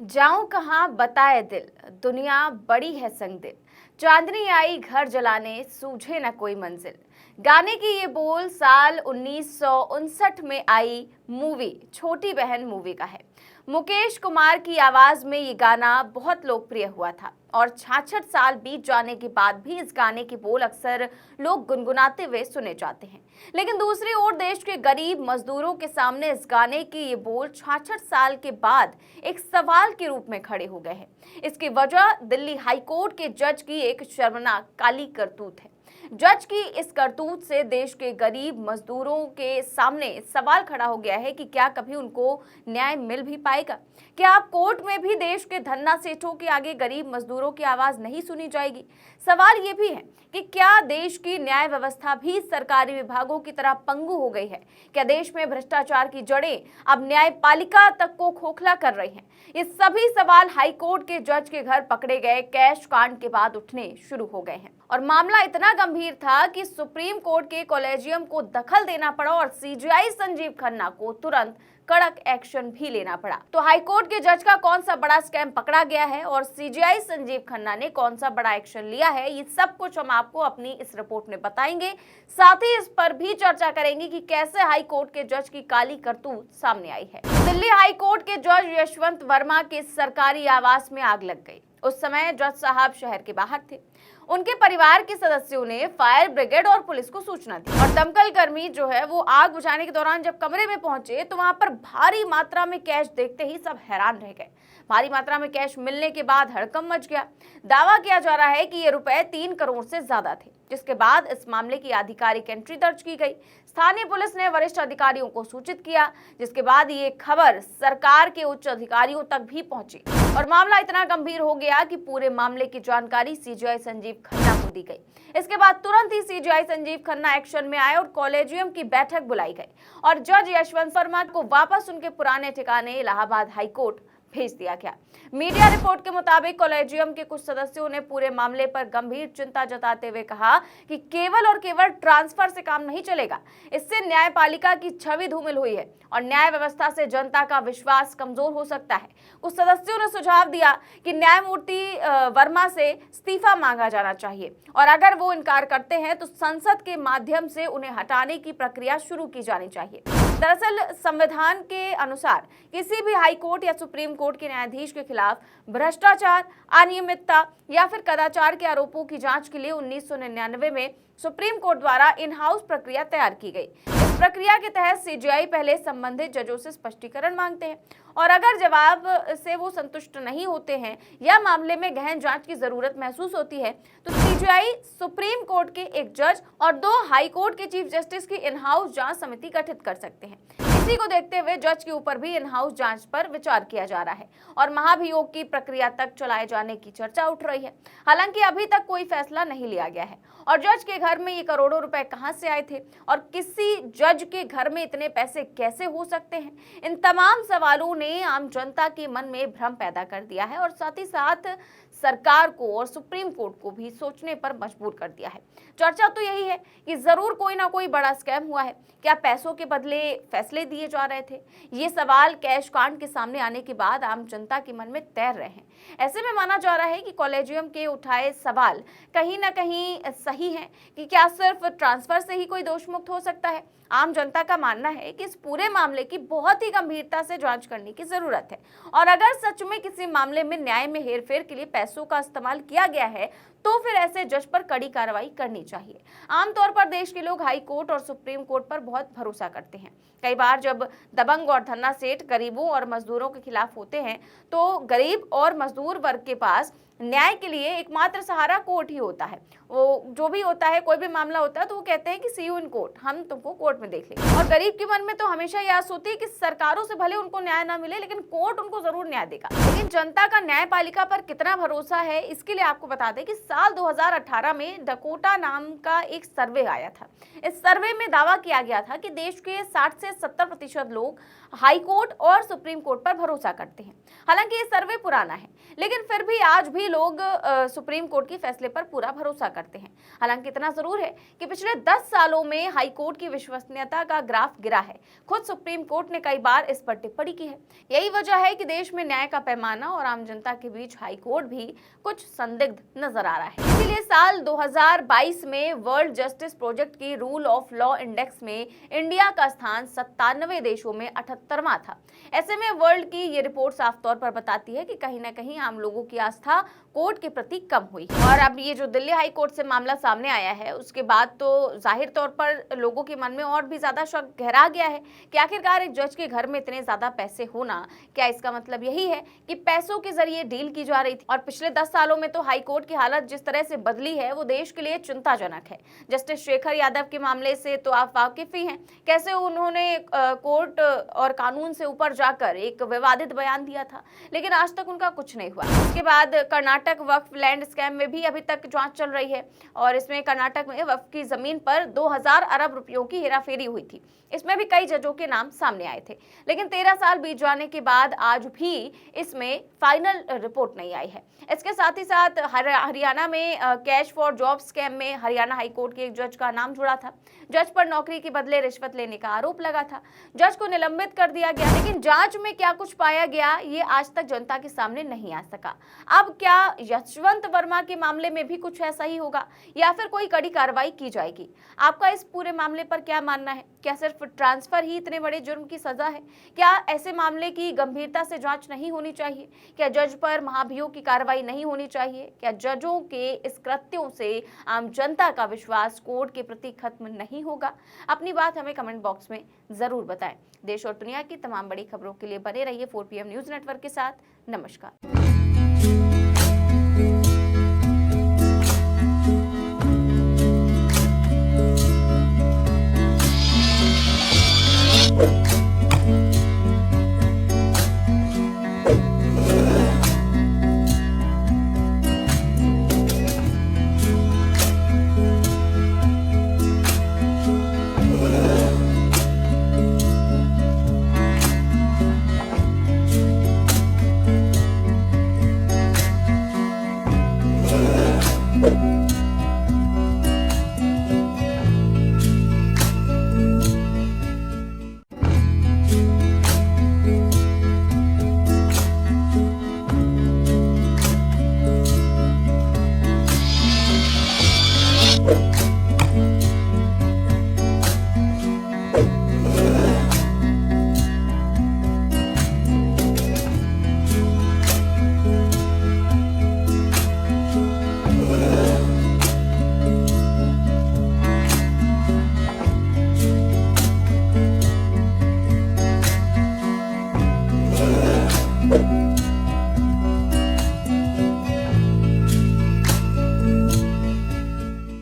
जाऊं कहाँ बताए दिल, दुनिया बड़ी है संगदिल। चांदनी आई घर जलाने, सूझे न कोई मंजिल। गाने की ये बोल साल 1959 में आई मूवी छोटी बहन मूवी का है। मुकेश कुमार की आवाज में ये गाना बहुत लोकप्रिय हुआ था और 66 साल बीत जाने के बाद भी इस गाने के बोल अक्सर लोग गुनगुनाते हुए सुने जाते हैं। लेकिन दूसरी ओर देश के गरीब मजदूरों के सामने इस गाने के ये बोल 66 साल के बाद एक सवाल के रूप में खड़े हो गए हैं। इसकी वजह दिल्ली हाईकोर्ट के जज की एक शर्मनाक काली करतूत है। जज की इस करतूत से देश के गरीब मजदूरों के सामने सवाल खड़ा हो गया है कि क्या कभी उनको न्याय मिल भी पाएगा। क्या आप कोर्ट में भी देश के धन्ना सेठों के आगे गरीब मजदूरों की आवाज नहीं सुनी जाएगी। सवाल ये भी है कि क्या देश की न्याय व्यवस्था भी सरकारी विभागों की तरह पंगु हो गई है। क्या देश में भ्रष्टाचार की जड़ें अब न्यायपालिका तक को खोखला कर रही हैं। ये सभी सवाल हाईकोर्ट के जज के घर पकड़े गए कैश कांड के बाद उठने शुरू हो गए हैं और मामला इतना गंभीर था कि सुप्रीम कोर्ट के कॉलेजियम को दखल देना पड़ा और सीजेआई संजीव खन्ना को तुरंत कड़क एक्शन भी लेना पड़ा। तो हाईकोर्ट के जज का कौन सा बड़ा स्कैम पकड़ा गया है और सीजेआई संजीव खन्ना ने कौन सा बड़ा एक्शन लिया है, ये सब कुछ हम आपको अपनी इस रिपोर्ट में बताएंगे। साथ ही इस पर भी चर्चा करेंगे कि कैसे हाईकोर्ट के जज की काली करतूत सामने आई है। दिल्ली हाईकोर्ट के जज यशवंत वर्मा के सरकारी आवास में आग लग गई। उस समय जज साहब शहर के बाहर थे। उनके परिवार के सदस्यों ने फायर ब्रिगेड और पुलिस को सूचना दी और दमकल कर्मी जो है वो आग बुझाने के दौरान जब कमरे में पहुंचे तो वहां पर भारी मात्रा में कैश देखते ही सब हैरान रह गए। भारी मात्रा में कैश मिलने के बाद हड़कंप मच गया। दावा किया जा रहा है कि ये रुपए 3 करोड़ से ज्यादा थे, जिसके बाद इस मामले की आधिकारिक एंट्री दर्ज की गई। स्थानीय पुलिस ने वरिष्ठ अधिकारियों को सूचित किया, जिसके बाद ये खबर सरकार के उच्च अधिकारियों तक भी पहुंची और मामला इतना गंभीर हो गया कि पूरे मामले की जानकारी सीजेआई संजीव खन्ना को दी गई। इसके बाद तुरंत ही सीजेआई संजीव खन्ना एक्शन में आए और कॉलेजियम की बैठक बुलाई गई और जज यशवंत वर्मा को वापस उनके पुराने ठिकाने इलाहाबाद हाईकोर्ट भेज दिया गया। मीडिया रिपोर्ट के मुताबिक कॉलेजियम के कुछ सदस्यों ने पूरे मामले पर गंभीर चिंता जताते हुए कहा कि केवल और केवल ट्रांसफर से काम नहीं चलेगा। इससे न्यायपालिका की छवि धूमिल हुई है और न्याय व्यवस्था से जनता का विश्वास कमजोर हो सकता है। कुछ सदस्यों ने सुझाव दिया कि न्यायमूर्ति वर्मा से इस्तीफा मांगा जाना चाहिए और अगर वो इनकार करते हैं तो संसद के माध्यम से उन्हें हटाने की प्रक्रिया शुरू की जानी चाहिए। दरअसल संविधान के अनुसार किसी भी हाईकोर्ट या सुप्रीम कोर्ट के न्यायाधीश के खिलाफ भ्रष्टाचार, अनियमितता या फिर कदाचार के आरोपों की जांच के लिए 1999 में सुप्रीम कोर्ट द्वारा इन हाउस प्रक्रिया तैयार की गई। इस प्रक्रिया के तहत सीजेआई पहले संबंधित जजों से स्पष्टीकरण मांगते हैं और अगर जवाब से वो संतुष्ट नहीं होते हैं या मामले में गहन जांच की जरूरत महसूस होती है तो सीजेआई सुप्रीम कोर्ट के एक जज और 2 हाई कोर्ट के चीफ जस्टिस की इन हाउस जांच समिति गठित कर सकते हैं। इसी को देखते हुए जज के ऊपर भी इन हाउस जांच पर विचार किया जा रहा है और महाभियोग की प्रक्रिया तक चलाए जाने की चर्चा उठ रही है। हालांकि अभी तक कोई फैसला नहीं लिया गया है और जज के घर में ये करोड़ों रुपए कहां से आए थे और किसी जज के घर में इतने पैसे कैसे हो सकते हैं। इन तमाम सवालों ने आम जनता के मन में भ्रम पैदा कर दिया है और साथ ही साथ सरकार को और सुप्रीम कोर्ट को भी सोचने पर मजबूर कर दिया है। चर्चा तो यही है कि जरूर कोई ना कोई बड़ा स्कैम हुआ है। क्या पैसों के बदले फैसले दिए जा रहे थे? ये सवाल कैश कांड के सामने आने के बाद आम जनता के मन में तैर रहे हैं। ऐसे में माना जा रहा है कि कॉलेजियम के उठाए सवाल कहीं ना कहीं सही है कि क्या सिर्फ ट्रांसफर से ही कोई दोष मुक्त हो सकता है। आम जनता का मानना है कि इस पूरे मामले की बहुत ही गंभीरता से जांच करने की जरूरत है और अगर सच में किसी मामले में न्याय में हेरफेर के लिए पैसों का इस्तेमाल किया गया है तो फिर ऐसे जज पर कड़ी कार्रवाई करनी चाहिए। आमतौर पर देश के लोग हाई कोर्ट और सुप्रीम कोर्ट पर बहुत भरोसा करते हैं। कई बार जब दबंग और धन्ना सेठ गरीबों और मजदूरों के खिलाफ होते हैं तो गरीब और मजदूर वर्ग के पास न्याय के लिए एकमात्र सहारा कोर्ट ही होता है। वो जो भी होता है, कोई भी मामला होता है तो वो कहते हैं कि सी यू इन कोर्ट, हम तुमको कोर्ट में देख लेंगे। और गरीब के मन में तो हमेशा ये आस होती है कि सरकारों से भले उनको न्याय ना मिले लेकिन कोर्ट उनको जरूर न्याय देगा। लेकिन जनता का न्यायपालिका पर कितना भरोसा है, इसके लिए आपको बता दें कि साल 2018 में डकोटा नाम का एक सर्वे आया था। इस सर्वे में दावा किया गया था कि देश के 60 से 70% लोग हाई कोर्ट और सुप्रीम कोर्ट पर भरोसा करते हैं। हालांकि ये सर्वे पुराना है, लेकिन फिर भी आज भी लोग सुप्रीम कोर्ट के फैसले पर पूरा भरोसा करते हैं। हालांकि इतना जरूर है कि पिछले 10 सालों में हाई कोर्ट की विश्वसनीयता का ग्राफ गिरा है। खुद सुप्रीम कोर्ट ने कई बार इस पर टिप्पणी की है। यही वजह है कि देश में न्याय का पैमाना और आम जनता के बीच हाई कोर्ट भी कुछ संदिग्ध नजर आ रहा है। इसीलिए साल 2022 में वर्ल्ड जस्टिस प्रोजेक्ट की रूल ऑफ लॉ इंडेक्स में इंडिया का स्थान 97 देशों में 78वां था। ऐसे में वर्ल्ड की ये रिपोर्ट साफ तौर पर बताती है कि कहीं ना कहीं आम लोगों की आस्था कोर्ट के प्रति कम हुई। और अब ये जो दिल्ली हाई कोर्ट से मामला सामने आया है, उसके बाद तो जाहिर तौर पर लोगों के मन में और भी ज्यादा शक गहरा गया है कि आखिरकार एक जज के घर में इतने ज्यादा पैसे होना, क्या इसका मतलब यही है कि पैसों के जरिए डील की जा रही थी? और पिछले 10 सालों में तो हाई कोर्ट की हालत जिस तरह से बदली है, वो देश के लिए चिंताजनक है। जस्टिस शेखर यादव के मामले से तो आप वाकिफ ही हैं, कैसे उन्होंने कोर्ट और कानून से ऊपर जाकर एक विवादित बयान दिया था, लेकिन आज तक उनका कुछ नहीं हुआ। इसके बाद कर्नाटक वक्फ लैंड स्कैम में भी अभी तक जांच चल रही है और इसमें कर्नाटक में वक्फ की जमीन पर 2000 अरब रुपयों की हेराफेरी हुई थी। इसमें भी कई जजों के नाम सामने आए थे, लेकिन 13 साल बीत जाने के बाद आज भी इसमें फाइनल रिपोर्ट नहीं आई है। इसके साथ ही साथ हरियाणा में कैश फॉर जॉब स्कैम में हरियाणा हाईकोर्ट के एक जज का नाम जुड़ा था। जज पर नौकरी के बदले रिश्वत लेने का आरोप लगा था। जज को निलंबित कर दिया गया, लेकिन जांच में क्या कुछ पाया गया, ये आज तक जनता के सामने नहीं आ सका। अब क्या यशवंत वर्मा के मामले में भी कुछ ऐसा ही होगा या फिर कोई कड़ी कार्रवाई की जाएगी? आपका इस पूरे मामले पर क्या मानना है? क्या सिर्फ ट्रांसफर ही इतने बड़े जुर्म की सजा है? क्या ऐसे मामले की गंभीरता से जांच नहीं होनी चाहिए? क्या जज पर महाभियोग की कार्रवाई नहीं होनी चाहिए? क्या जजों के इस कृत्यों से आम जनता का विश्वास कोर्ट के प्रति खत्म नहीं होगा? अपनी बात हमें कमेंट बॉक्स में जरूर बताएं। देश और दुनिया की तमाम बड़ी खबरों के लिए बने रहिए 4PM न्यूज नेटवर्क के साथ। नमस्कार।